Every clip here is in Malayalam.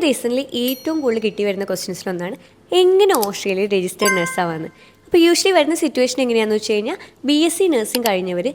റീസെൻ്റ്ലി ഏറ്റവും കൂടുതൽ കിട്ടി വരുന്ന ക്വസ്റ്റ്യൻസിലൊന്നാണ് എങ്ങനെ ഓസ്ട്രേലിയയിൽ രജിസ്റ്റേഡ് നഴ്സാവാന്ന്. അപ്പോൾ യൂഷ്വലി വരുന്ന സിറ്റുവേഷൻ എങ്ങനെയാണെന്ന് വെച്ച് കഴിഞ്ഞാൽ BSc നഴ്സിംഗ് കഴിഞ്ഞവർ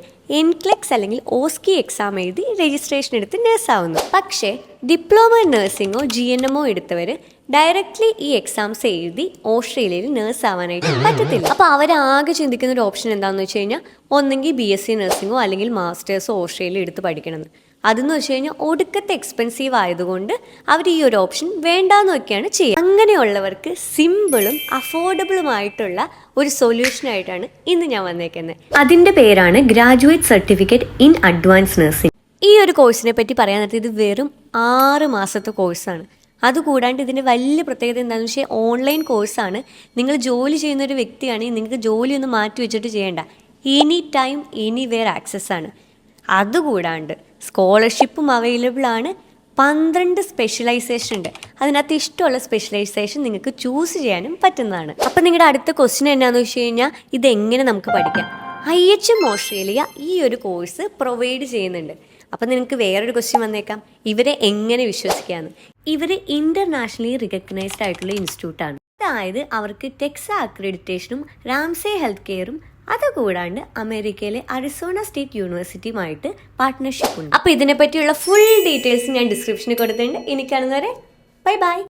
NCLEX അല്ലെങ്കിൽ OSCE എക്സാം എഴുതി രജിസ്ട്രേഷൻ എടുത്ത് നഴ്സാവുന്നു. പക്ഷേ ഡിപ്ലോമ നഴ്സിംഗോ GNMO എടുത്തവർ ഡയറക്റ്റ്ലി ഈ എക്സാംസ് എഴുതി ഓസ്ട്രേലിയയിൽ നേഴ്സ് ആവാനായിട്ട് പറ്റത്തില്ല. അപ്പോൾ അവരാകെ ചിന്തിക്കുന്ന ഒരു ഓപ്ഷൻ എന്താണെന്ന് വെച്ച് കഴിഞ്ഞാൽ ഒന്നെങ്കിൽ BSc നഴ്സിംഗോ അല്ലെങ്കിൽ മാസ്റ്റേഴ്സോ ഓസ്ട്രേലിയയിൽ എടുത്ത് പഠിക്കണമെന്ന്. അതെന്ന് വെച്ച് കഴിഞ്ഞാൽ ഒടുക്കത്തെ എക്സ്പെൻസീവ് ആയതുകൊണ്ട് അവർ ഈ ഒരു ഓപ്ഷൻ വേണ്ടാന്ന് വെക്കുകയാണ് ചെയ്യുക. അങ്ങനെയുള്ളവർക്ക് സിമ്പിളും അഫോർഡബിളുമായിട്ടുള്ള ഒരു സൊല്യൂഷനായിട്ടാണ് ഇന്ന് ഞാൻ വന്നേക്കുന്നത്. അതിൻ്റെ പേരാണ് graduate certificate in advance nursing. ഈ ഒരു കോഴ്സിനെ പറ്റി പറയാൻ നേരത്തെ ഇത് വെറും 6 മാസത്തെ കോഴ്സാണ്. അതുകൂടാണ്ട് ഇതിൻ്റെ വലിയ പ്രത്യേകത എന്താണെന്ന് വെച്ചാൽ ഓൺലൈൻ കോഴ്സാണ്. നിങ്ങൾ ജോലി ചെയ്യുന്ന ഒരു വ്യക്തിയാണെങ്കിൽ നിങ്ങൾക്ക് ജോലിയൊന്നും മാറ്റി വെച്ചിട്ട് ചെയ്യേണ്ട, എനി ടൈം എനിവെയർ ആക്സസ് ആണ്. അതുകൂടാണ്ട് സ്കോളർഷിപ്പും അവൈലബിൾ ആണ്. 12 സ്പെഷ്യലൈസേഷൻ ഉണ്ട്. അതിനകത്ത് ഇഷ്ടമുള്ള സ്പെഷ്യലൈസേഷൻ നിങ്ങൾക്ക് ചൂസ് ചെയ്യാനും പറ്റുന്നതാണ്. അപ്പം നിങ്ങളുടെ അടുത്ത ക്വസ്റ്റ്യൻ എന്നാന്ന് വെച്ച് കഴിഞ്ഞാൽ ഇതെങ്ങനെ നമുക്ക് പഠിക്കാം. IHM ഓസ്ട്രേലിയ ഈ ഒരു കോഴ്സ് പ്രൊവൈഡ് ചെയ്യുന്നുണ്ട്. അപ്പം നിങ്ങൾക്ക് വേറൊരു ക്വസ്റ്റ്യൻ വന്നേക്കാം, ഇവരെ എങ്ങനെ വിശ്വസിക്കാമെന്ന്. ഇവർ ഇൻ്റർനാഷണലി റിക്കഗ്നൈസ്ഡ് ആയിട്ടുള്ള ഇൻസ്റ്റിറ്റ്യൂട്ടാണ്. അതായത് അവർക്ക് ടെക്സ അക്രഡിറ്റേഷനും റാംസേ ഹെൽത്ത് കെയറും അതുകൂടാണ്ട് അമേരിക്കയിലെ അരിസോണ സ്റ്റേറ്റ് യൂണിവേഴ്സിറ്റിയുമായിട്ട് പാർട്ട്ണർഷിപ്പ് ഉണ്ട്. അപ്പോൾ ഇതിനെപ്പറ്റിയുള്ള ഫുൾ ഡീറ്റെയിൽസ് ഞാൻ ഡിസ്ക്രിപ്ഷനിൽ കൊടുത്തിട്ടുണ്ട്. ഇനി കാണുന്നവരെ ബൈ ബൈ.